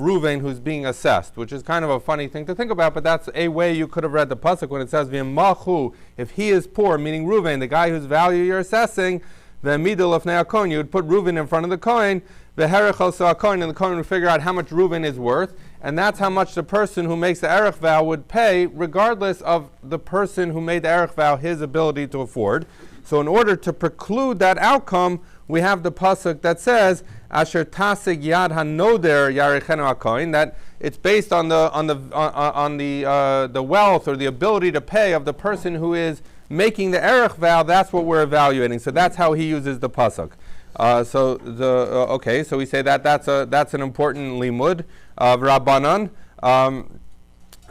Reuven who's being assessed, which is kind of a funny thing to think about, but that's a way you could have read the pasuk when it says v'yemachu, if he is poor, meaning Reuven, the guy whose value you're assessing, v'midul of ne'akoin, you would put Reuven in front of the coin, v'herech also akoin, and the coin would figure out how much Reuven is worth, and that's how much the person who makes the erech vow would pay, regardless of the person who made the erech vow his ability to afford. So in order to preclude that outcome, we have the pasuk that says Asher tasig yad hanoder yarichenu hakoin, that it's based on the wealth or the ability to pay of the person who is making the erech vow. That's what we're evaluating. So that's how he uses the pasuk. So we say that that's an important limud of Rabbanan.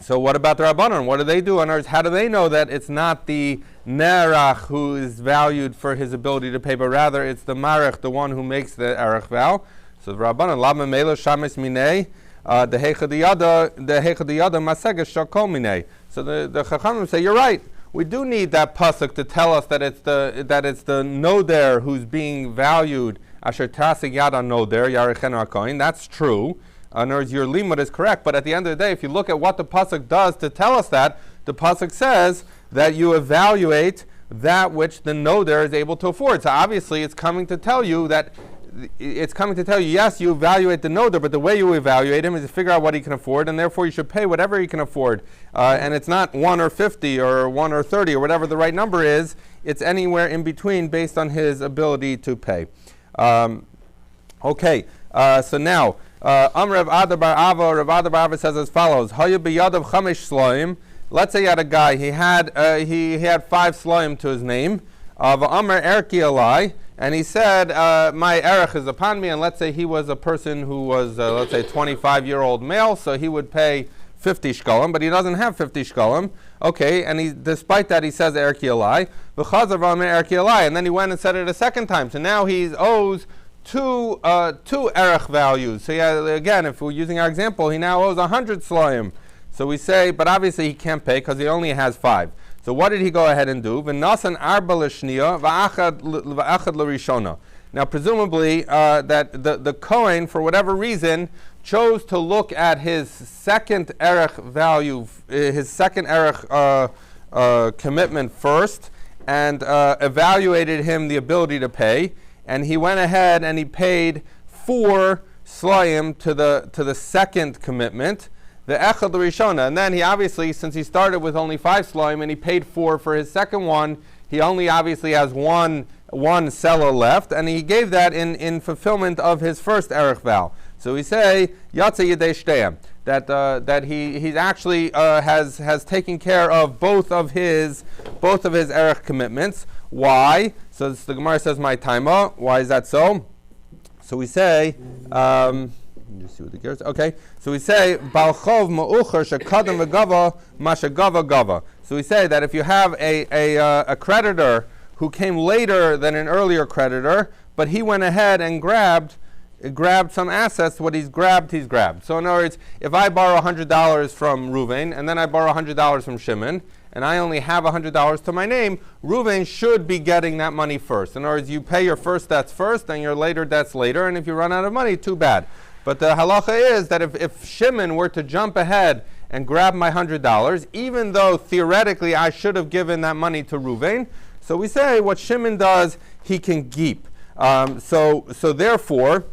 So what about the Rabbanan? What do they do? In other words, how do they know that it's not the Nerach who is valued for his ability to pay, but rather it's the Marech, the one who makes the Erech vow? So the Rabbanan, Lama Mela Shamis Minei, the Heichadiyada Masegesh Shakol Minei. So the Chachamim say, you're right. We do need that pasuk to tell us that it's the Noder who's being valued. Asher Tasig Yada Noder Yarichenu HaKoin. That's true. In other words, your limud is correct, but at the end of the day, if you look at what the pasuk does to tell us that, the pasuk says that you evaluate that which the noder is able to afford. So obviously, it's coming to tell you, yes, you evaluate the noder, but the way you evaluate him is to figure out what he can afford, and therefore you should pay whatever he can afford. And it's not 1 or 50 or 1 or 30 or whatever the right number is. It's anywhere in between based on his ability to pay. So now. Rav Ada bar Ava says as follows: Hayu biyadav chamesh sloim. Let's say you had a guy. He had 5 sloim to his name. V'amar erki alai, and he said, my erech is upon me. And let's say he was a person who was, let's say, 25-year-old male, so he would pay 50 shkalim, but he doesn't have 50 shkalim. Okay, and despite that, he says erki alai. V'chazav v'amar erki alai, and then he went and said it a second time. So now he owes two erech values. So again, if we're using our example, he now owes 100 sloim. So we say, but obviously he can't pay because he only has 5. So what did he go ahead and do? V'nasan arba l'shniya v'achad l'rishona. Now presumably that the Kohen, for whatever reason, chose to look at his second erech value, his second erech commitment first, and evaluated him the ability to pay. And he went ahead and he paid 4 slayim to the second commitment, the echad l'rishona. And then he obviously, since he started with only 5 slayim and he paid 4 for his second one, he only obviously has one seller left, and he gave that in fulfillment of his first erech vow. So we say yatsa yedei shteim, that he actually has taken care of both of his erech commitments. Why? So the Gemara says, "My taima." Why is that so? So we say, let me just see what the gears. Okay, so we say, "Balchov ma'ucher shekadam v'gava mashagava gava." So we say that if you have a creditor who came later than an earlier creditor, but he went ahead and grabbed some assets, what he's grabbed. So in other words, if I borrow $100 from Reuven, and then I borrow $100 from Shimon, and I only have $100 to my name, Reuven should be getting that money first. In other words, you pay your first debts first, and your later debts later, and if you run out of money, too bad. But the halacha is that if Shimon were to jump ahead and grab my $100, even though theoretically I should have given that money to Reuven, so we say what Shimon does, he can keep. So therefore,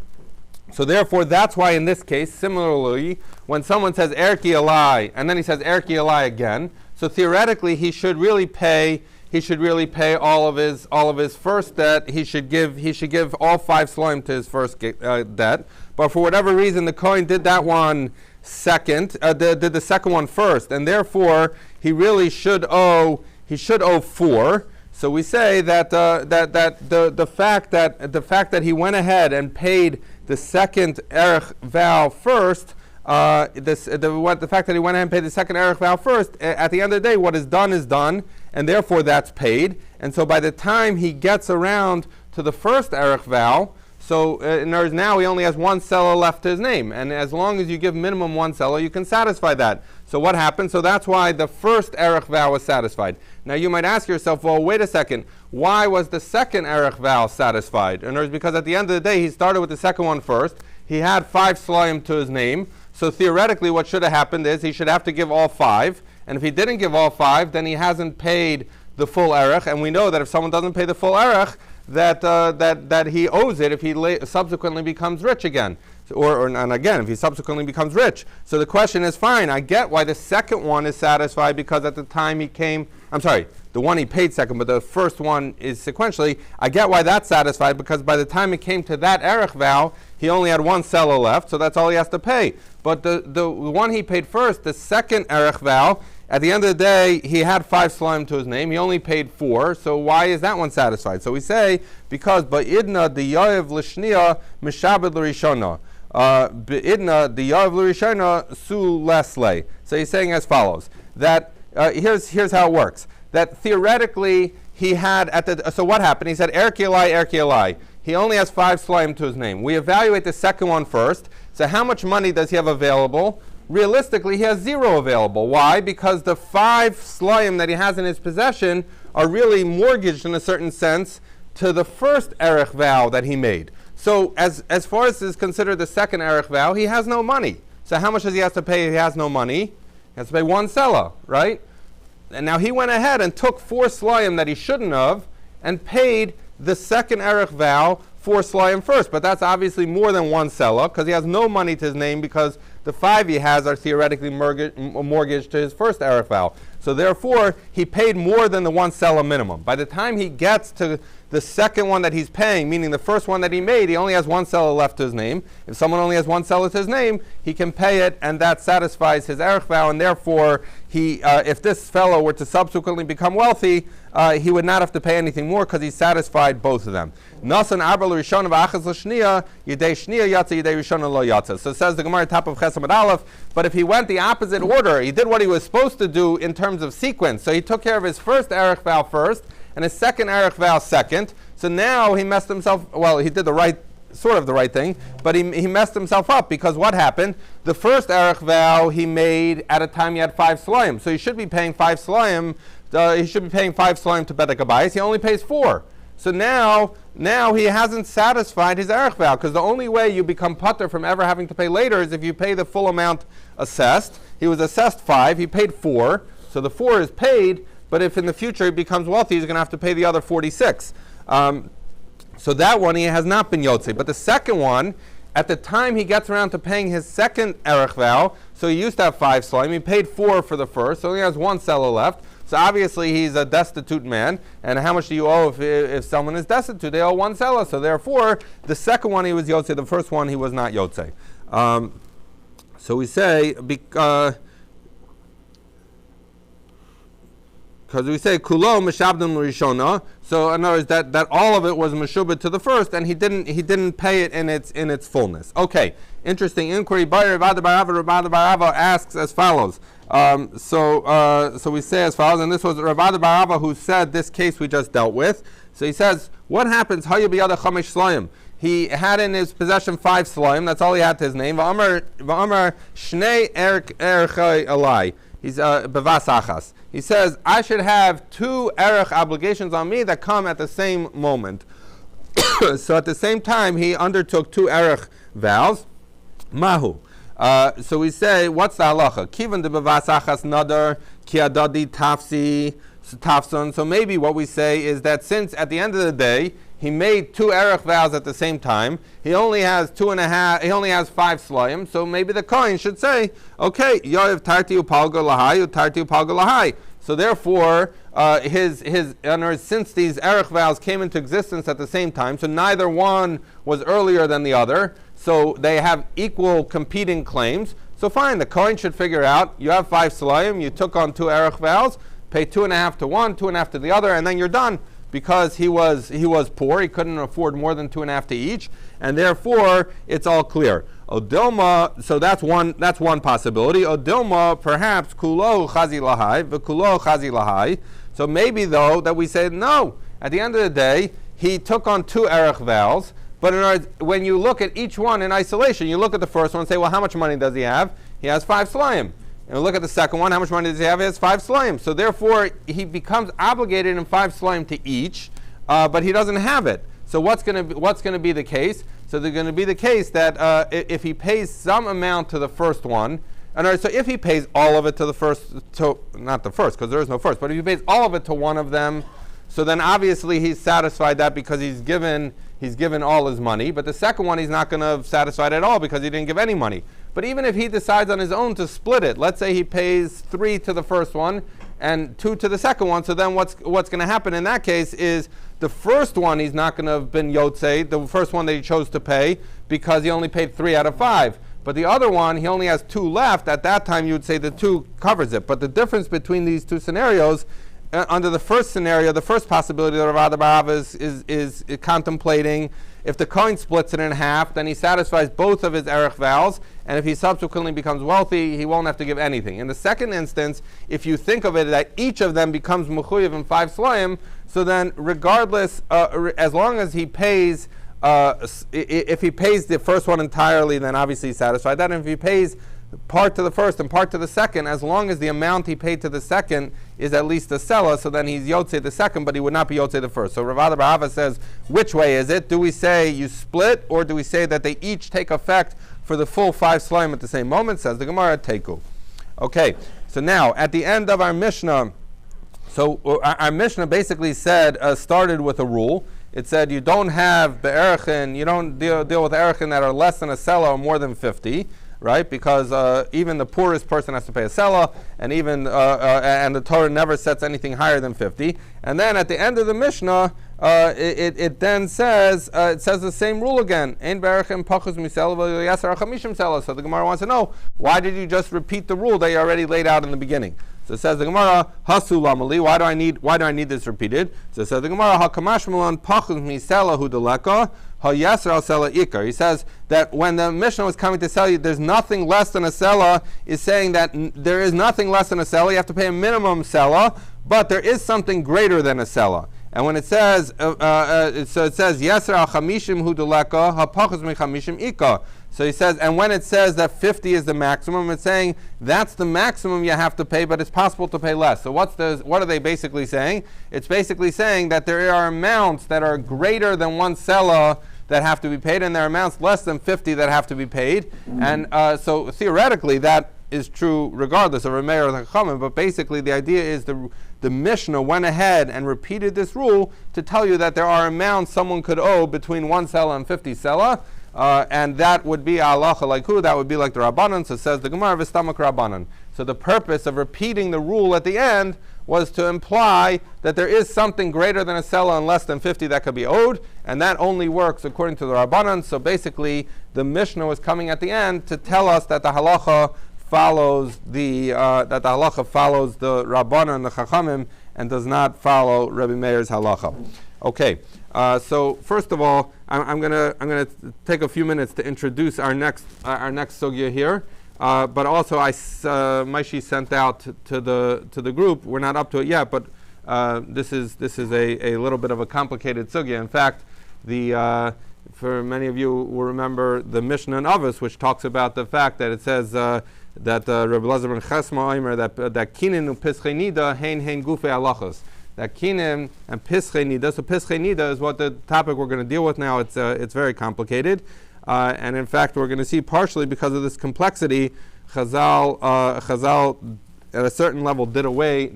that's why in this case, similarly, when someone says erki alai, and then he says erki alai again, so theoretically he should really pay all of his first debt. He should give all 5 sloim to his first debt. But for whatever reason, the Kohen did that one second, did the second one first, and therefore he really should owe 4. So we say that the fact that he went ahead and paid the second erech vow first, the fact that he went ahead and paid the second erech vow first, at the end of the day, what is done, and therefore that's paid. And so by the time he gets around to the first erech vow, so in other words, now he only has 1 seller left to his name, and as long as you give minimum 1 seller, you can satisfy that. So what happened? So that's why the first erech vow was satisfied. Now you might ask yourself, well, wait a second, why was the second erech vow satisfied? In other words, because at the end of the day, he started with the second one first. He had 5 slayim to his name, So theoretically, what should have happened is he should have to give all 5. And if he didn't give all 5, then he hasn't paid the full erech. And we know that if someone doesn't pay the full erech, that he owes it if he subsequently becomes rich again. And again, if he subsequently becomes rich. So the question is, fine, I get why the second one is satisfied, because at the time he came, I'm sorry, the one he paid second, but the first one is sequentially. I get why that's satisfied, because by the time it came to that erech vow, he only had 1 selah left, so that's all he has to pay. But the one he paid first, the second erech vow, at the end of the day, he had 5 slime to his name. He only paid 4. So why is that one satisfied? So we say, because ba'idna the yav l'shniya mishabed l'rishona. Ba'idna the yav l'rishona su lesle. So he's saying as follows, that here's how it works. That theoretically, he had, so what happened? He said, erki alai. He only has 5 slime to his name. We evaluate the second one first. So how much money does he have available? Realistically, he has 0 available. Why? Because the 5 slayim that he has in his possession are really mortgaged in a certain sense to the first erech vow that he made. So as far as is considered the second erech vow, he has no money. So how much does he have to pay if he has no money? He has to pay 1 selah, right? And now he went ahead and took 4 slayim that he shouldn't have and paid the second erech vow 4 slayim first. But that's obviously more than 1 selah, because he has no money to his name, because the 5 he has are theoretically mortgaged to his first erech vow. So therefore, he paid more than the 1 selah minimum. By the time he gets to the second one that he's paying, meaning the first one that he made, he only has 1 selah left to his name. If someone only has 1 selah to his name, he can pay it, and that satisfies his erech vow, and therefore, if this fellow were to subsequently become wealthy, he would not have to pay anything more, because he satisfied both of them. Nasan arbal rishon v'achas l'shniya, yidei shniya yatsa, yidei rishon lo yatsa. So it says the Gemara top of Chesed Aleph. But if he went the opposite order, he did what he was supposed to do in terms of sequence. So he took care of his first erech vow first, and his second erech vow second. So now he messed himself, well, he did the right, sort of the right thing, but he messed himself up, because what happened? The first erech vow he made at a time he had 5 slayim. So he should be paying 5 slayim, he should be paying 5 slayim to Bedek Abayis. He only pays 4. So now he hasn't satisfied his erech vow, because the only way you become putter from ever having to pay later is if you pay the full amount assessed. He was assessed 5, he paid 4, so the 4 is paid, but if in the future he becomes wealthy, he's going to have to pay the other 46. So that one he has not been yotze. But the second one, at the time he gets around to paying his second erech vow, so he used to have 5 slayim, he paid 4 for the first, so he has 1 selah left. So obviously he's a destitute man, and how much do you owe if someone is destitute? They owe 1 selah. So therefore, the second one he was yotze, the first one he was not yotze. So we say, because we say kulo meshabdim l'rishona. So in other words, that all of it was meshubed to the first, and he didn't pay it in its fullness. Okay, interesting inquiry. Rabbi Barava asks as follows. So we say as follows, and this was Rabbi Barava who said this case we just dealt with. So he says, what happens? Hayu biyada chamesh slayim. He had in his possession 5 slayim. That's all he had to his name. V'amar shnei erechai alai. He's bevas achas. He says, I should have 2 erech obligations on me that come at the same moment. So at the same time, he undertook 2 erech vows. Mahu. So we say, what's the halacha? Kivan de bevas achas nadar ki adadi tafson. So maybe what we say is that since at the end of the day, he made 2 erech vows at the same time, he only has 2.5, he only has 5 slayim, so maybe the Kohen should say, okay, Yoav tarti upalga lahai, tarti upalga lahai. So therefore, since these erech vows came into existence at the same time, so neither one was earlier than the other, so they have equal competing claims, so fine, the Kohen should figure out, you have 5 slayim, you took on 2 erech vows, pay 2.5 to one, 2.5 to the other, and then you're done. Because he was poor, he couldn't afford more than 2.5 to each, and therefore it's all clear. Odilma, so that's one possibility. Odilma, perhaps kulo chazi lahai, v'kulo chazi lahai. So maybe though that we say no. At the end of the day, he took on 2 erech vows, but when you look at each one in isolation, you look at the first one and say, well, how much money does he have? He has 5 slayim. And look at the second one. How much money does he have? He has 5 slayim. So therefore, he becomes obligated in 5 slayim to each, but he doesn't have it. So what's going to be the case? So there's going to be the case that if he pays some amount to the first one, so if he pays all of it to the first, not the first, because there is no first, but if he pays all of it to one of them, so then obviously he's satisfied that because he's given all his money. But the second one he's not going to satisfy it at all because he didn't give any money. But even if he decides on his own to split it, let's say he pays 3 to the first one and 2 to the second one, so then what's going to happen in that case is the first one he's not going to have been yotzei, the first one that he chose to pay, because he only paid 3 out of 5. But the other one, he only has 2 left. At that time, you would say the 2 covers it. But the difference between these two scenarios, under the first scenario, the first possibility that Rav Bar is contemplating, if the Kohen splits it in half, then he satisfies both of his erech vows, and if he subsequently becomes wealthy, he won't have to give anything. In the second instance, if you think of it that each of them becomes mechuyev in 5 sloim, so then regardless, as long as he pays, if he pays the first one entirely, then obviously he's satisfied that. And if he pays part to the first and part to the second, as long as the amount he paid to the second is at least a selah, so then he's yotzei the second, but he would not be yotzei the first. So Rav Bar says, which way is it? Do we say you split, or do we say that they each take effect for the full 5 slime at the same moment? Says the Gemara, Teiku. Okay, so now at the end of our Mishnah, so our Mishnah basically said, started with a rule. It said you don't have be'erachin, you don't deal with erachin that are less than a selah or more than 50, right? Because even the poorest person has to pay a selah, and even and the Torah never sets anything higher than 50. And then at the end of the Mishnah, it then says the same rule again. Ein be'erachin pachus misela v'yasar chamishim selah. So the Gemara wants to know, why did you just repeat the rule that you already laid out in the beginning? So it says the Gemara, Hasu lamali, why do I need this repeated? So it says the Gemara, Hakamash Mulan Pachus Misela Hudaleka, Ha-Yasser al-Sela Ikar. He says that when the Mishnah was coming to tell you there's nothing less than a Sela, is saying that there is nothing less than a Sela, you have to pay a minimum Sela, but there is something greater than a Sela. And when it says, so it says, Yasser al-Chamishim Hudaleka, Ha-Pachus Mi-Chamishim Ikar. So he says, and when it says that 50 is the maximum, it's saying that's the maximum you have to pay, but it's possible to pay less. So what are they basically saying? It's basically saying that there are amounts that are greater than 1 selah that have to be paid, and there are amounts less than 50 that have to be paid. And so theoretically, that is true regardless of Rameh or the Chachamim, but basically the idea is the Mishnah went ahead and repeated this rule to tell you that there are amounts someone could owe between 1 selah and 50 selah. And that would be halacha like who? That would be like the Rabbanan. So says the Gemara, V'stamak Rabbanan. So the purpose of repeating the rule at the end was to imply that there is something greater than a selah and less than 50 that could be owed, and that only works according to the Rabbanan. So basically, the Mishnah was coming at the end to tell us that the halacha follows the Rabbanan and the Chachamim, and does not follow Rabbi Meir's halacha. Okay. So first of all, I'm gonna take a few minutes to introduce our next sugya here. But also, Maishi sent out to the group. We're not up to it yet, but this is a little bit of a complicated sugya. In fact, for many of you will remember the Mishnah in Avos, which talks about the fact that it says that Rabbi Elazar ben Chesma Omer that kinin u'pischei nida hein gufei halachos. That kinim and pischei nida. So pischei nida is what the topic we're going to deal with now. It's very complicated, and in fact we're going to see partially because of this complexity. Chazal at a certain level did away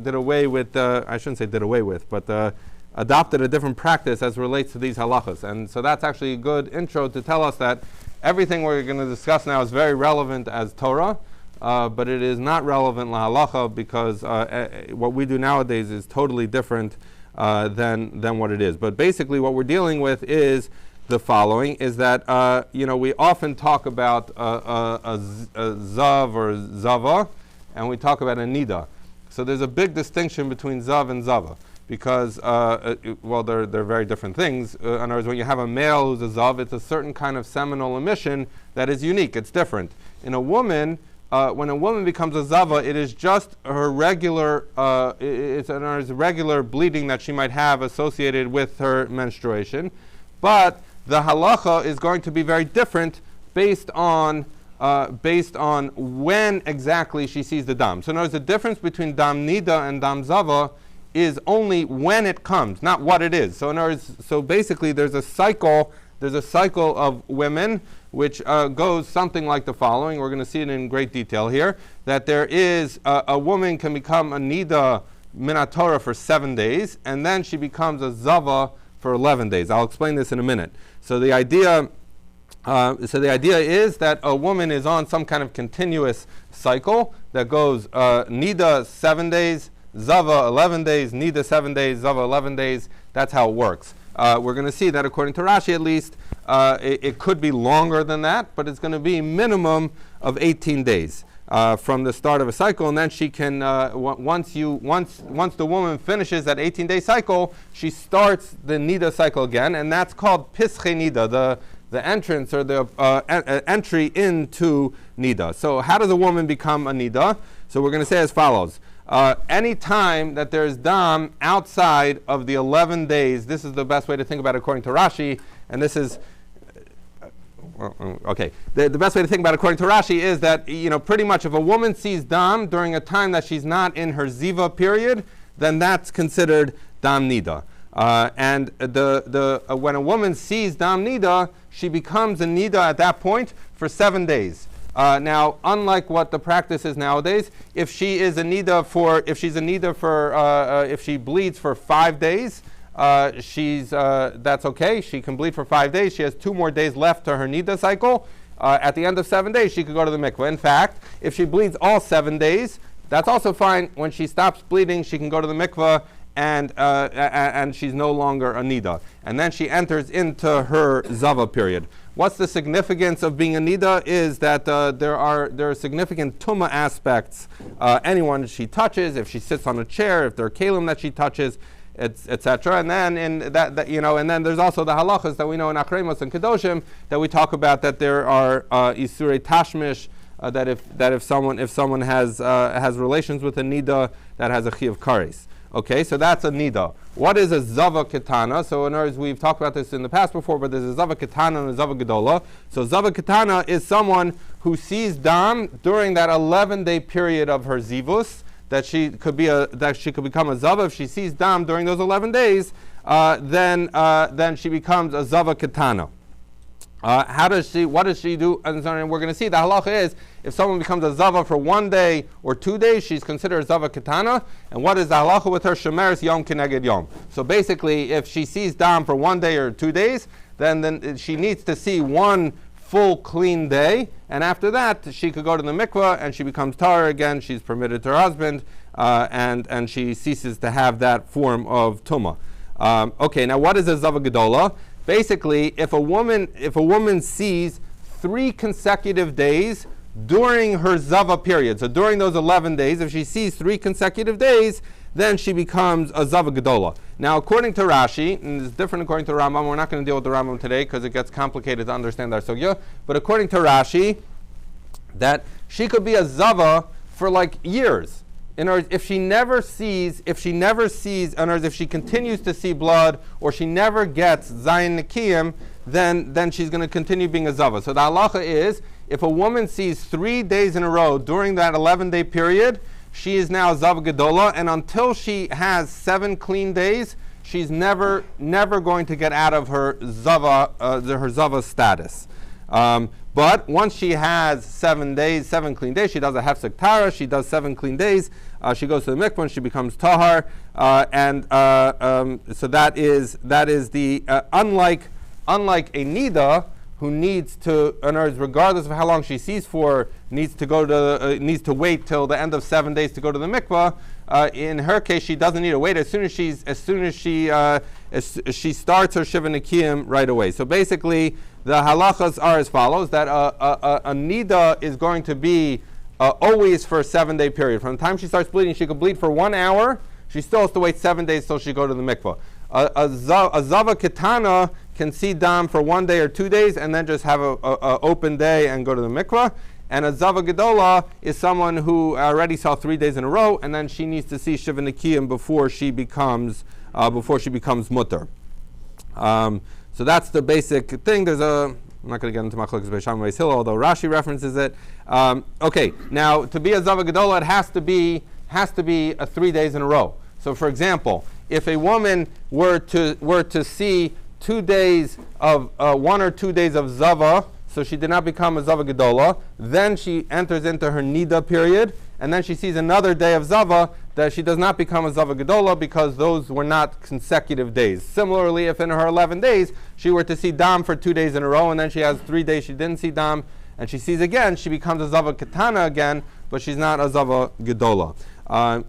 with. I shouldn't say did away with, but adopted a different practice as relates to these halachas. And so that's actually a good intro to tell us that everything we're going to discuss now is very relevant as Torah. But it is not relevant la halacha because what we do nowadays is totally different than what it is. But basically, what we're dealing with is the following: is that we often talk about a zav or zava, and we talk about a nida. So there's a big distinction between zav and zava because they're very different things. In other words, when you have a male who's a zav, it's a certain kind of seminal emission that is unique. It's different. In a woman. When a woman becomes a zava, it is just her regular, regular bleeding that she might have associated with her menstruation, but the halacha is going to be very different based on when exactly she sees the dam. So in other words, the difference between dam nida and dam zava is only when it comes, not what it is. So in other words, so basically there's a cycle there's a cycle of women which goes something like the following. We're going to see it in great detail here, that there is a woman can become a nida minatora for 7 days, and then she becomes a zava for 11 days. I'll explain this in a minute. So the idea is that a woman is on some kind of continuous cycle that goes nida 7 days, zava 11 days, nida 7 days, zava 11 days. That's how it works. We're going to see that according to Rashi at least, it could be longer than that, but it's going to be minimum of 18 days from the start of a cycle, and then she can once the woman finishes that 18-day cycle, she starts the nida cycle again, and that's called pische nida, the entrance or the entry into nida. So how does a woman become a nida? So we're going to say as follows. Any time that there's dam outside of the 11 days, this is the best way to think about it according to Rashi, and this is, okay, the best way to think about it according to Rashi is that, pretty much if a woman sees dam during a time that she's not in her ziva period, then that's considered dam nida. And when a woman sees dam nida, she becomes a nida at that point for 7 days. Now, unlike what the practice is nowadays, if she's a nida for if she bleeds for 5 days, that's okay. She can bleed for 5 days. She has 2 more days left to her nida cycle. At the end of 7 days, she could go to the mikveh. In fact, if she bleeds all 7 days, that's also fine. When she stops bleeding, she can go to the mikveh, and she's no longer a nida. And then she enters into her zava period. What's the significance of being a nida is that there are significant tuma aspects. Anyone she touches, if she sits on a chair, if there are kalim that she touches, etc. And then and then there's also the halachas that we know in Achremos and Kedoshim that we talk about, that there are isurei tashmish, that if someone has relations with a nida, that has a chi of kares. Okay, so that's a nida. What is a zava ketana? So in other words, we've talked about this in the past before, but there's a zava ketana and a zava gedola. So zava ketana is someone who sees dam during that 11-day period of her zivus, that she could become a zava. If she sees dam during those 11 days, then she becomes a zava ketana. What does she do? And we're going to see the halacha is, if someone becomes a zava for 1 day or 2 days, she's considered a zava ketana. And what is the halacha with her? Shemeres yom keneged yom. So basically, if she sees dam for 1 day or 2 days, then she needs to see 1 full clean day, and after that she could go to the mikveh and she becomes tahor again. She's permitted to her husband, and she ceases to have that form of tumah. Okay, now what is a zava gedola? Basically, if a woman sees 3 consecutive days during her zava period, so during those 11 days, if she sees 3 consecutive days, then she becomes a zava gedola. Now, according to Rashi, and it's different according to Rambam, we're not going to deal with the Rambam today because it gets complicated to understand our sugya, but according to Rashi, that she could be a zava for like years. In other words, if she never sees, in other words, if she continues to see blood, or she never gets zayin nikiyim, then she's going to continue being a zava. So the halacha is, if a woman sees 3 days in a row during that 11-day period, she is now a zava gedola, and until she has 7 clean days, she's never going to get out of her zava status. But once she has 7 clean days, she does a hefsek tara, she does 7 clean days, she goes to the mikvah and she becomes tahar, so that is the unlike a nida who needs to, in other words, regardless of how long she sees for, needs to wait till the end of 7 days to go to the mikvah. In her case, she doesn't need to wait. As soon as she starts her shiva nikiyim right away. So basically, the halachas are as follows: that a nida is going to be always for a 7-day period. From the time she starts bleeding, she could bleed for 1 hour. She still has to wait 7 days till she go to the mikvah. A zava ketana can see dam for 1 day or 2 days and then just have a open day and go to the mikvah. And a zava gedola is someone who already saw 3 days in a row, and then she needs to see shiva nikiyim before she becomes mutter. So that's the basic thing. I'm not going to get into Machlokes Beis Shammai Beis Hillel, although Rashi references it. Okay, now to be a zava gedola, it has to be 3 days in a row. So, for example, if a woman were to see 2 days of 1 or 2 days of Zava, so she did not become a Zava Gedola. Then she enters into her Nida period, and then she sees another day of Zava that she does not become a Zava Gedola because those were not consecutive days. Similarly, if in her 11 days she were to see Dam for 2 days in a row, and then she has 3 days she didn't see Dam, and she sees again, she becomes a Zava Ketana again, but she's not a Zava Gedola.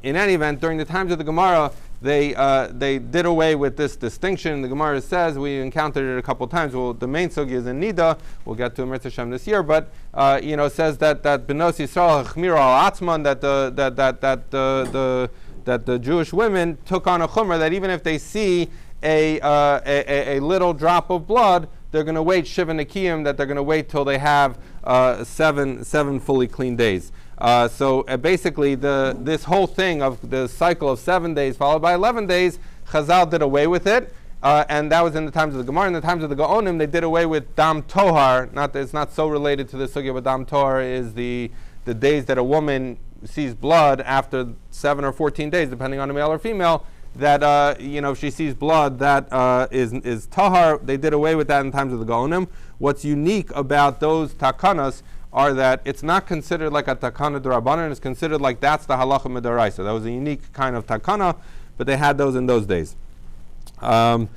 In any event, during the times of the Gemara, they did away with this distinction. The Gemara says, we encountered it a couple of times. Well, the main sugi is in Nida. We'll get to Mirza Shem this year, but says that Benos Yisrael Chmira al Atzman, that the Jewish women took on a chumrah that even if they see a little drop of blood, they're going to wait Shiva Nikiyim, that they're going to wait till they have seven fully clean days. So basically, this whole thing of the cycle of 7 days followed by 11 days, Chazal did away with it, and that was in the times of the Gemara. In the times of the Gaonim, they did away with Dam Tohar. It's not so related to the sugya, but Dam Tohar is the days that a woman sees blood after 7 or 14 days, depending on the male or female. That if she sees blood, that is tahar. They did away with that in times of the Gaonim. What's unique about those takanas are that it's not considered like a takana d'Rabbanan. It's considered like that's the halacha midaraisa. That was a unique kind of takana, but they had those in those days. Now,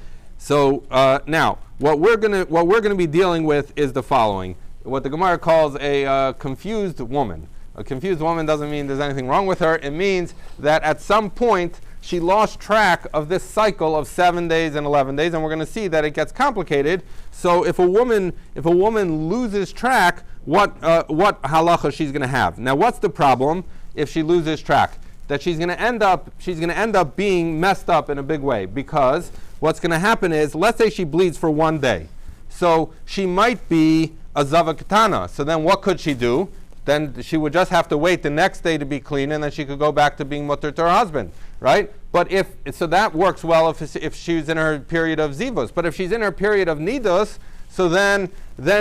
what we're gonna be dealing with is the following: what the Gemara calls a confused woman. A confused woman doesn't mean there's anything wrong with her. It means that at some point she lost track of this cycle of 7 days and 11 days, and we're going to see that it gets complicated. So if a woman loses track, what halacha she's going to have? Now, what's the problem if she loses track? That she's going to end up being messed up in a big way, because what's going to happen is, let's say she bleeds for 1 day, so she might be a zava ketana. So then, what could she do? Then she would just have to wait the next day to be clean, and then she could go back to being mutter to her husband, right? But so that works well if she's in her period of zivos. But if she's in her period of nidos, so then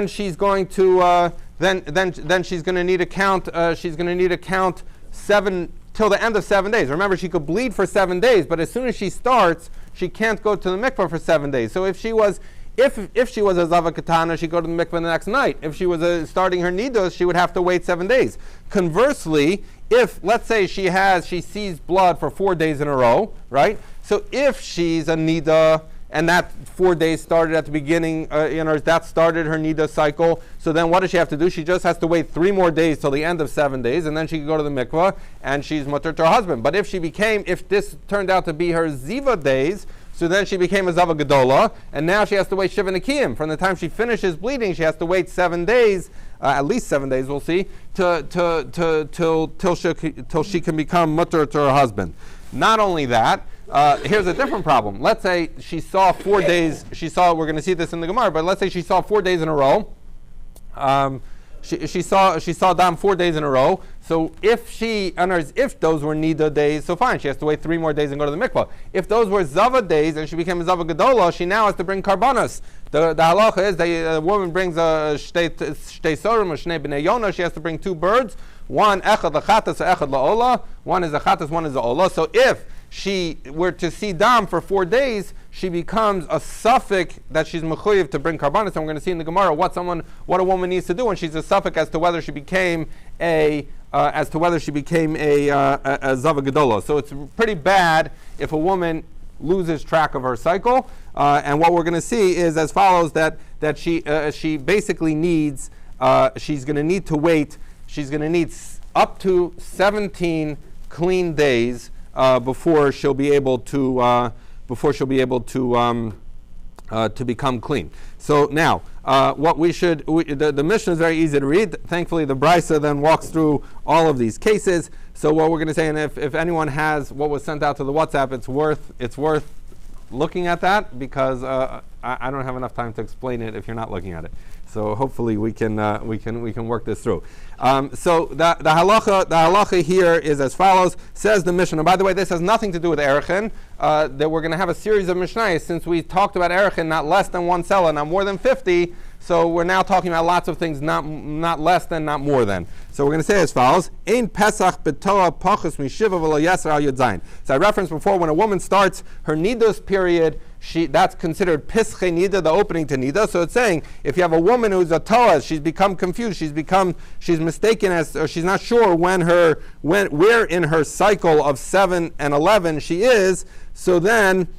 she's going to then she's going to need to count. She's going to need to count 7 till the end of 7 days. Remember, she could bleed for 7 days, but as soon as she starts, she can't go to the mikvah for 7 days. So if she was a Zava Katana, she'd go to the mikveh the next night. If she was starting her nidos, she would have to wait 7 days. Conversely, if, let's say, she sees blood for 4 days in a row, right? So if she's a nida, and that 4 days started at the beginning, that started her nida cycle, so then what does she have to do? She just has to wait 3 more days till the end of 7 days, and then she can go to the mikveh, and she's mutter to her husband. But if this turned out to be her ziva days, so then she became a Zava Gedola, and now she has to wait Shiva Nikiyim. From the time she finishes bleeding, she has to wait 7 days, at least 7 days, we'll see, till she can become mutter to her husband. Not only that, here's a different problem. Let's say she saw 4 days, we're going to see this in the Gemara, but let's say she saw 4 days in a row. She saw Dam 4 days in a row. So if those were Nida days, so fine, she has to wait 3 more days and go to the mikvah. If those were Zava days and she became a Zava Gedola, she now has to bring karbanas. The halacha is that a woman brings a shtei sorim, a shnei b'nei yona. She has to bring 2 birds. One echad lachatas, echad laola. One is a chatas, one is a ola. So if she were to see Dam for 4 days, she becomes a suffix that she's mechuyev to bring karbanas. And we're going to see in the Gemara what a woman needs to do when she's a suffix as to whether she became a Zava Gedola. So it's pretty bad if a woman loses track of her cycle. And what we're going to see is as follows: that she basically needs she's going to need to wait. She's going to need up to 17 clean days before she'll be able to become clean. So now, the Mishnah is very easy to read. Thankfully, the Brisa then walks through all of these cases. So what we're going to say, and if anyone has what was sent out to the WhatsApp, it's worth looking at that, because I don't have enough time to explain it if you're not looking at it. So hopefully we can work this through. So the halacha here is as follows. Says the Mishnah. And by the way, this has nothing to do with Arachin. That we're going to have a series of Mishnayos, since we talked about Arachin not less than 1 sela, not more than 50. So we're now talking about lots of things, not less than, not more than. So we're going to say as follows: Ein Pesach b'toa pachus mishiva v'lo yeser al yud zayin. So I referenced before, when a woman starts her nidus period, that's considered pische nida, the opening to nida. So it's saying if you have a woman who's a toa, she's become confused, she's mistaken or she's not sure where in her cycle of 7 and 11 she is. So then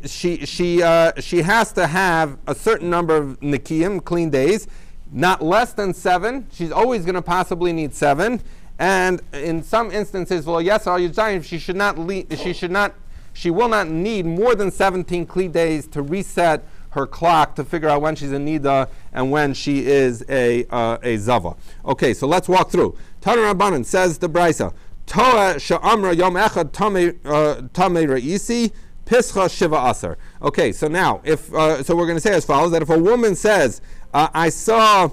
she has to have a certain number of nikiyim, clean days, not less than 7. She's always going to possibly need 7, and in some instances, well, yes, she will not need more than 17 clean days to reset her clock to figure out when she's a nida and when she is a zava. Okay, so let's walk through. Tana Rabbanan says the Brisa, Toa she'amra yom echad tamei re'isi pischa shiva aser. Okay, so now so we're going to say as follows: that if a woman says, I saw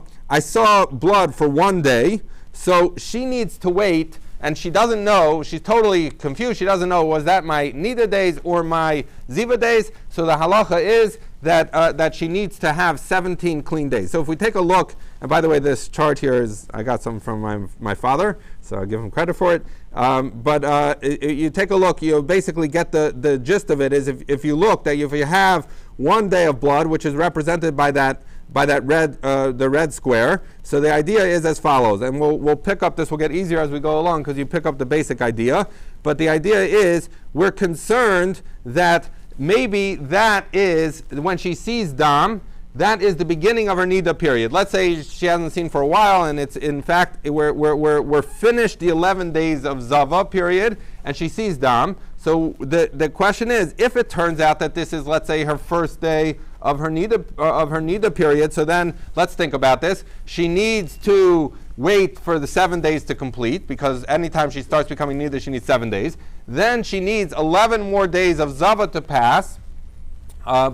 blood for 1 day, so she needs to wait. And she doesn't know, she's totally confused, she doesn't know, was that my nida days or my ziva days? So the halacha is that she needs to have 17 clean days. So if we take a look, and by the way, this chart here I got some from my father, so I'll give him credit for it. But you take a look, you basically get the gist of it is if you look, that if you have 1 day of blood, which is represented by that red, the red square. So the idea is as follows, and we'll pick up this, will get easier as we go along because you pick up the basic idea. But the idea is we're concerned that maybe that is, when she sees dam, that is the beginning of her nida period. Let's say she hasn't seen for a while, and it's in fact, we're finished the 11 days of zava period, and she sees dam. So the question is, if it turns out that this is, let's say, her first day of her nida period, so then let's think about this. She needs to wait for the 7 days to complete, because anytime she starts becoming nida, she needs 7 days. Then she needs 11 more days of zava to pass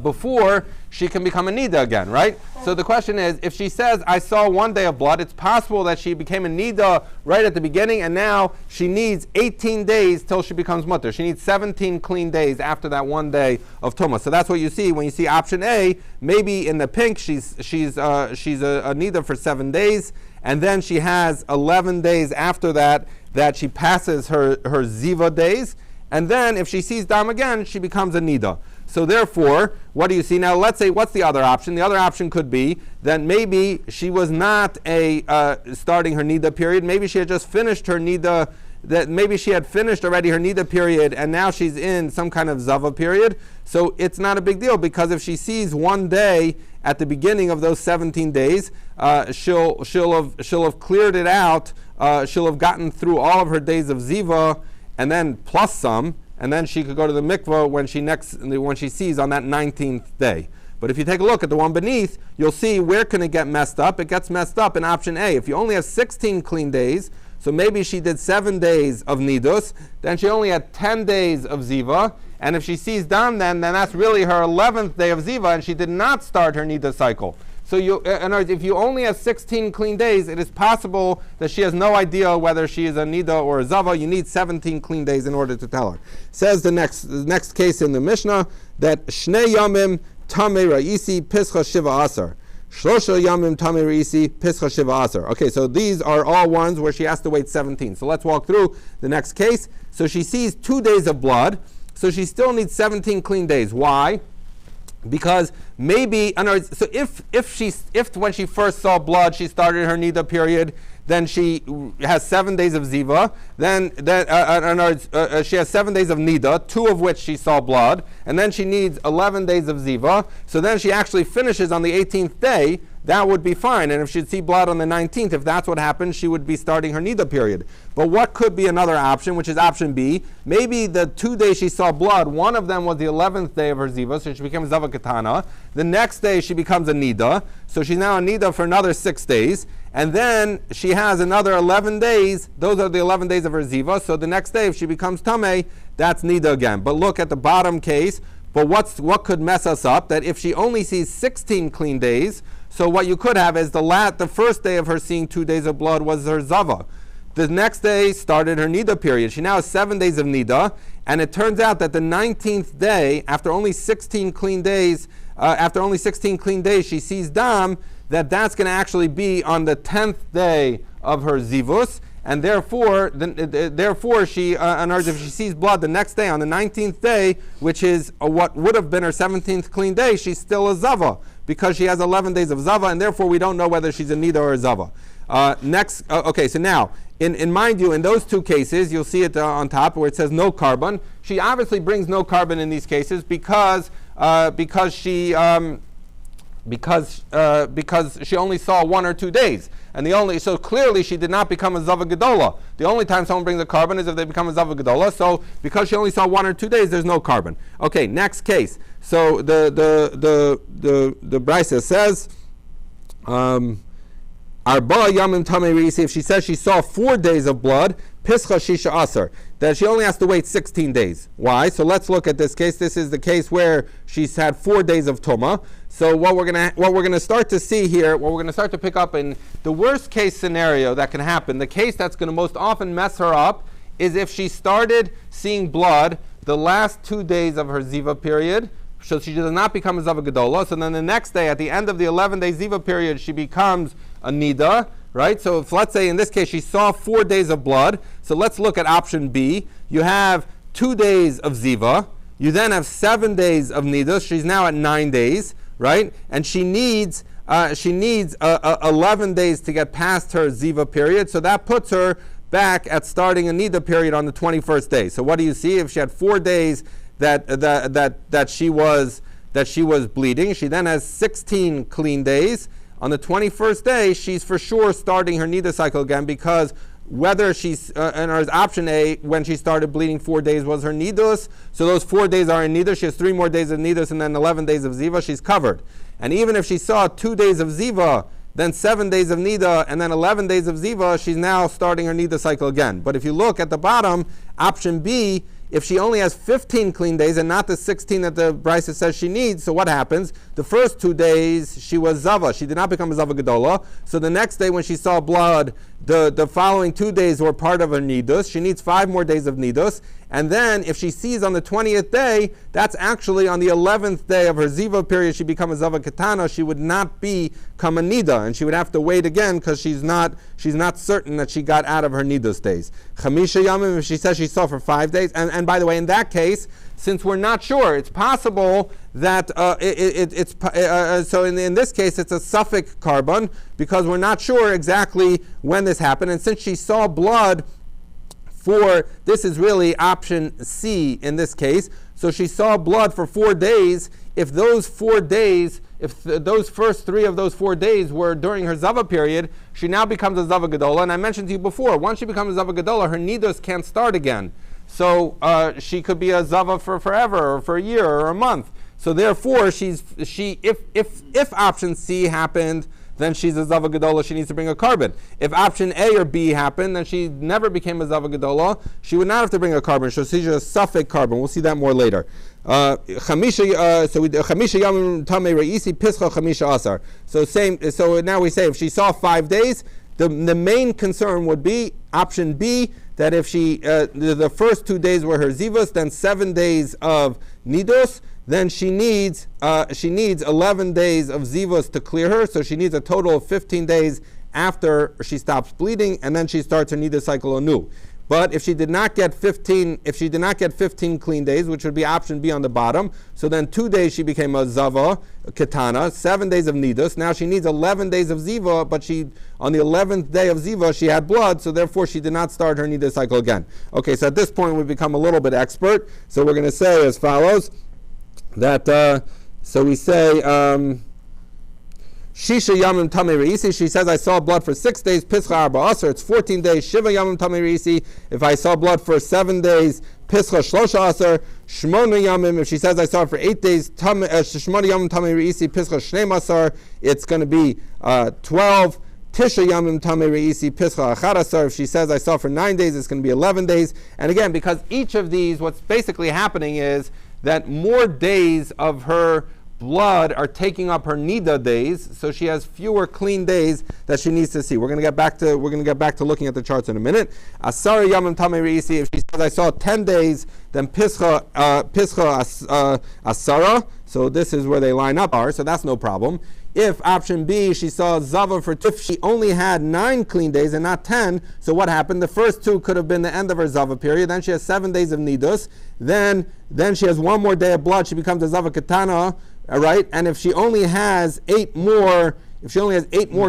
before she can become a nida again, right? So the question is, if she says, I saw 1 day of blood, it's possible that she became a nida right at the beginning, and now she needs 18 days till she becomes mutter. She needs 17 clean days after that 1 day of tuma. So that's what you see when you see option A. Maybe in the pink, she's a nida for 7 days, and then she has 11 days after that she passes her ziva days, and then if she sees dam again, she becomes a nida. So therefore, what do you see? Now let's say, what's the other option? The other option could be that maybe she was not starting her nida period. Maybe she had just finished her nida, that maybe she had finished already her nida period, and now she's in some kind of zava period. So it's not a big deal, because if she sees 1 day at the beginning of those 17 days, she'll have cleared it out. She'll have gotten through all of her days of ziva, and then plus some. And then she could go to the mikvah when she sees on that 19th day. But if you take a look at the one beneath, you'll see where can it get messed up. It gets messed up in option A. If you only have 16 clean days, so maybe she did 7 days of nidus, then she only had 10 days of ziva, and if she sees dam, then that's really her 11th day of ziva, and she did not start her nidus cycle. So in other words, if you only have 16 clean days, it is possible that she has no idea whether she is a nida or a zava. You need 17 clean days in order to tell her. Says the next case in the Mishnah that Shnei Yamim Tamei Ra'isi Pischa Shiva Asar. Shlosha Yamim Tamei Ra'isi Pischa Shiva Asar. Okay, so these are all ones where she has to wait 17. So let's walk through the next case. So she sees 2 days of blood, so she still needs 17 clean days. Why? Because maybe, so if when she first saw blood, she started her nida period, then she has 7 days of ziva, then she has 7 days of nida, 2 of which she saw blood, and then she needs 11 days of ziva, so then she actually finishes on the 18th day. That would be fine. And if she'd see blood on the 19th, if that's what happened, she would be starting her nida period. But what could be another option, which is option B? Maybe the 2 days she saw blood, one of them was the 11th day of her ziva, so she became zava katana. The next day she becomes a nida, so she's now a nida for another 6 days. And then she has another 11 days. Those are the 11 days of her ziva. So the next day, if she becomes tamei, that's nida again. But look at the bottom case. But what could mess us up? That if she only sees 16 clean days, so what you could have is the first day of her seeing 2 days of blood was her zava. The next day started her nida period. She now has 7 days of nida, and it turns out that the 19th day, after only 16 clean days after only 16 clean days, she sees dam, that's going to actually be on the 10th day of her zivus, and therefore she, in other words, if she sees blood the next day on the 19th day, which is what would have been her 17th clean day, she's still a zava because she has 11 days of zava, and therefore we don't know whether she's a nida or a zava. Okay, so now, in mind you, in those two cases, you'll see it on top where it says no carbon. She obviously brings no carbon in these cases because she only saw 1 or 2 days, and so clearly she did not become a zava gedola. The only time someone brings a carbon is if they become a zava gedola. So because she only saw 1 or 2 days, there's no carbon. Okay, next case. So the Brisa says. Arba yamim tamei reisi, if she says she saw 4 days of blood, pischa shisha asar, that she only has to wait 16 days. Why? So let's look at this case. This is the case where she's had 4 days of tuma. So what we're gonna start to see here, what we're gonna start to pick up in the worst case scenario that can happen, the case that's gonna most often mess her up, is if she started seeing blood the last 2 days of her ziva period. So she does not become a zava gedola. So then the next day, at the end of the 11-day ziva period, she becomes a nida, right? So if, let's say in this case she saw 4 days of blood. So let's look at option B. You have 2 days of ziva. You then have 7 days of nida. She's now at 9 days, right? And she needs 11 days to get past her ziva period. So that puts her back at starting a nida period on the 21st day. So what do you see? If she had 4 days that she was bleeding, she then has 16 clean days. On the 21st day, she's for sure starting her nida cycle again, because whether she's and her option A, when she started bleeding 4 days, was her nidus. So those 4 days are in nidus. She has 3 more days of nidus and then 11 days of ziva. She's covered. And even if she saw 2 days of ziva, then 7 days of nida, and then 11 days of ziva, she's now starting her nida cycle again. But if you look at the bottom, option B, if she only has 15 clean days and not the 16 that the Brisa says she needs, so what happens? The first 2 days she was zava. She did not become a zava gedola. So the next day when she saw blood, the following 2 days were part of her nidus. She needs 5 more days of nidus. And then if she sees on the 20th day, that's actually on the 11th day of her ziva period, she becomes a zava ketana. She would not become a nida, and she would have to wait again because she's not certain that she got out of her nidus days. Chamisha yamim, if she says she saw for 5 days, and by the way, in that case, since we're not sure, it's possible that so in this case it's a suffix carbon, because we're not sure exactly when this happened, and since she saw blood this is really option C in this case. So she saw blood for 4 days. If those 4 days, those first 3 of those 4 days were during her zava period, she now becomes a zava gedola. And I mentioned to you before, once she becomes a zava gedola, her nidus can't start again. So she could be a zava for forever, or for a year, or a month. So therefore, if option C happened, then she's a zava gedola. She needs to bring a carbon. If option A or B happened, then she never became a zava gedola. She would not have to bring a carbon. So she's a suffix carbon. We'll see that more later. Chamisha yamim tamei reisi pischa chamisha asar. So now we say if she saw 5 days, the main concern would be option B, that if she the first 2 days were her zivas, then 7 days of nidus. Then she needs 11 days of zivos to clear her, so she needs a total of 15 days after she stops bleeding, and then she starts her nida cycle anew. But if she did not get 15 clean days, which would be option B on the bottom, so then 2 days she became a zava, a ketana, 7 days of nidus. Now she needs 11 days of ziva, but on the 11th day of ziva she had blood, so therefore she did not start her nida cycle again. Okay, so at this point we've become a little bit expert. So we're going to say as follows. So we say, Shisha yamim tamei reisi. She says, I saw blood for 6 days. Pischa arba asar. It's 14 days. Shiva yamim tamei reisi. If I saw blood for 7 days, pischa shlosha asar. Shmona yamim. If she says, I saw it for 8 days, shmona yamim tamei reisi. Pischa shneim asar. It's going to be 12. Tisha yamim tamei reisi. Pischa achad asar. If she says, I saw for 9 days, it's going to be 11 days. And again, because each of these, what's basically happening is that more days of her blood are taking up her nida days, so she has fewer clean days that she needs to see. We're going to get back to looking at the charts in a minute. Asara yamim tamei reisi. If she says I saw 10 days, then pischa asara. So this is where they line up are, so that's no problem. If option B, she saw Zava for 2, if she only had 9 clean days and not 10, so what happened? The first 2 could have been the end of her Zava period, then she has 7 days of Nidus, then she has 1 more day of blood, she becomes a Zava Katana, all right? And if she only has 8 more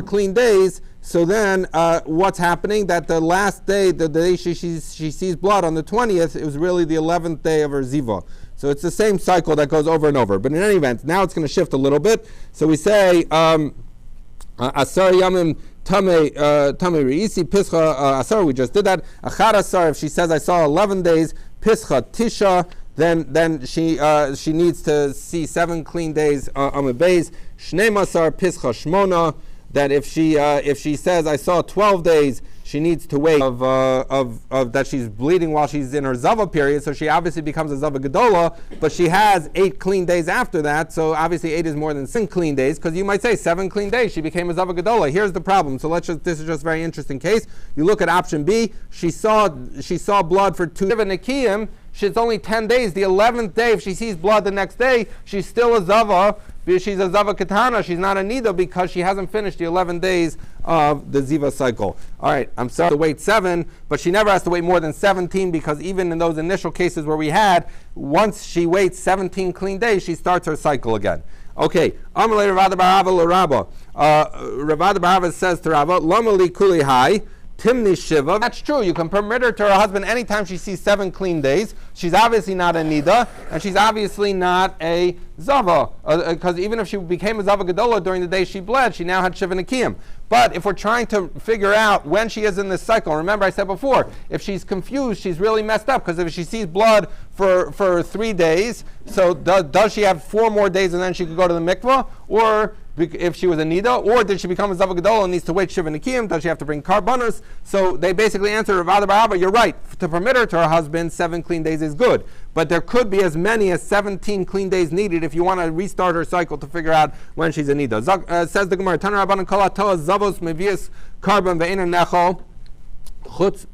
clean days, so then what's happening? That the last day, the day she sees blood on the 20th, it was really the 11th day of her Ziva. So it's the same cycle that goes over and over. But in any event, now it's going to shift a little bit. So we say, Asar Yamim Tame Reisi Pischa Asar, we just did that. Achad Asar, if she says, I saw 11 days, Pischa Tisha, then she needs to see 7 clean days on the base. Shnei Masar Pischa Shmona, that if she says, I saw 12 days, she needs to wait of that she's bleeding while she's in her Zava period, so she obviously becomes a Zava Gedola, but she has 8 clean days after that, so obviously 8 is more than 7 clean days, because you might say 7 clean days, she became a Zava Gedola. Here's the problem. So this is just a very interesting case. You look at option B, she saw blood for 2 Nikiyim, it's only 10 days. The 11th day, if she sees blood the next day, she's still a Zava. She's a Zava Katana. She's not a Nida because she hasn't finished the 11 days of the Ziva cycle. All right, I'm sorry to wait 7, but she never has to wait more than 17 because even in those initial cases where we had, once she waits 17 clean days, she starts her cycle again. Okay, Amalei Ravada Barava L'Rabba. Ravada Barava says to Rava, Lamali Kuli Hai. Timni Shiva. That's true. You can permit her to her husband anytime she sees 7 clean days. She's obviously not a Nida, and she's obviously not a Zava, because even if she became a Zava Gedola during the day she bled, she now had Shiva Nikiyim. But if we're trying to figure out when she is in this cycle, remember I said before, if she's confused, she's really messed up, because if she sees blood for 3 days, so does she have 4 more days and then she could go to the mikvah, or if she was a Nida, or did she become a Zava Gedola and needs to wait Shiva Nikiyim? Does she have to bring karbanos? So they basically answer, Ravada Barava, you're right. To permit her to her husband, 7 clean days is good. But there could be as many as 17 clean days needed if you want to restart her cycle to figure out when she's a Nida. Says the Gemara, Tana Rabbanan Kol HaToa Zavos Mevias Karban Ve'eina Nechol Chutz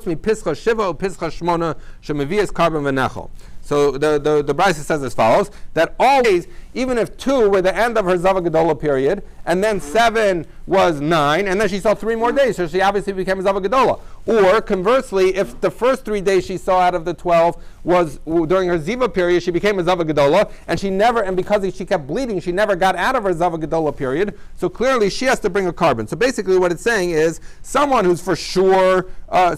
Mi Pischa Shiva Pischa Shmona Shemevias Karban Ve'nechol. So the Brisa says as follows, that always, even if 2 were the end of her Zava Gedola period, and then 7 was 9, and then she saw 3 more days, so she obviously became a Zava Gedola. Or conversely, if the first 3 days she saw out of the 12 was during her Ziva period, she became a Zava Gedola, and because she kept bleeding, she never got out of her Zava Gedola period, so clearly she has to bring a carbon. So basically what it's saying is, someone who's for sure a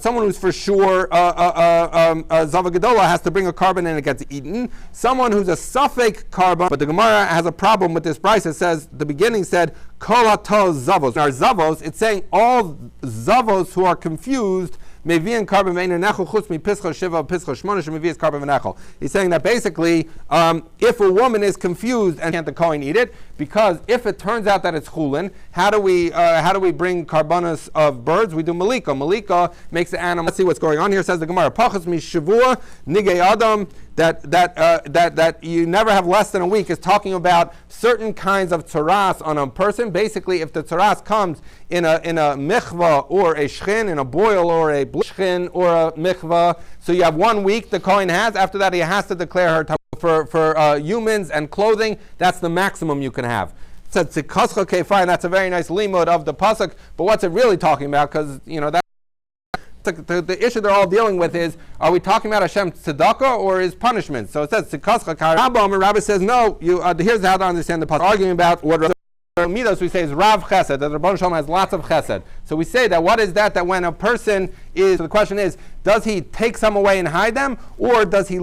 Zava Gedola has to bring a carbon and it gets eaten. Someone who's a suffix carbon, but the Gemara has a problem with this price. It says, the beginning said, Kol HaToa Zavos. Now Zavos, it's saying all Zavos who are confused, Mevian Karban Ve'eina Nechol Chutz Mi Pischa Shiva Pischa Shmona Shemevias Karban Ve'nechol. He's saying that basically, if a woman is confused and can't the Kohen eat it, because if it turns out that it's chulin, how do we bring karbanos of birds? We do malika. Malika makes the animal. Let's see what's going on here. Says the Gemara, Pachas mi shavua nigei adam. That you never have less than a week is talking about certain kinds of tzaras on a person. Basically, if the tzaras comes in a michvah or a shchin, in a boil or a shchin or a michvah, so you have 1 week the Kohen has. After that, he has to declare her for humans and clothing. That's the maximum you can have. It said fine. That's a very nice limud of the pasuk. But what's it really talking about? Because that's the issue they're all dealing with is, are we talking about Hashem's tzedakah or his punishment? So it says Rabbi says no. Here's how to understand the pasuk. Arguing about what Midos we say is Rav Chesed, that the Rebbeinu Shalom has lots of Chesed. So we say that what is that when a person is, so the question is, does he take some away and hide them, or does he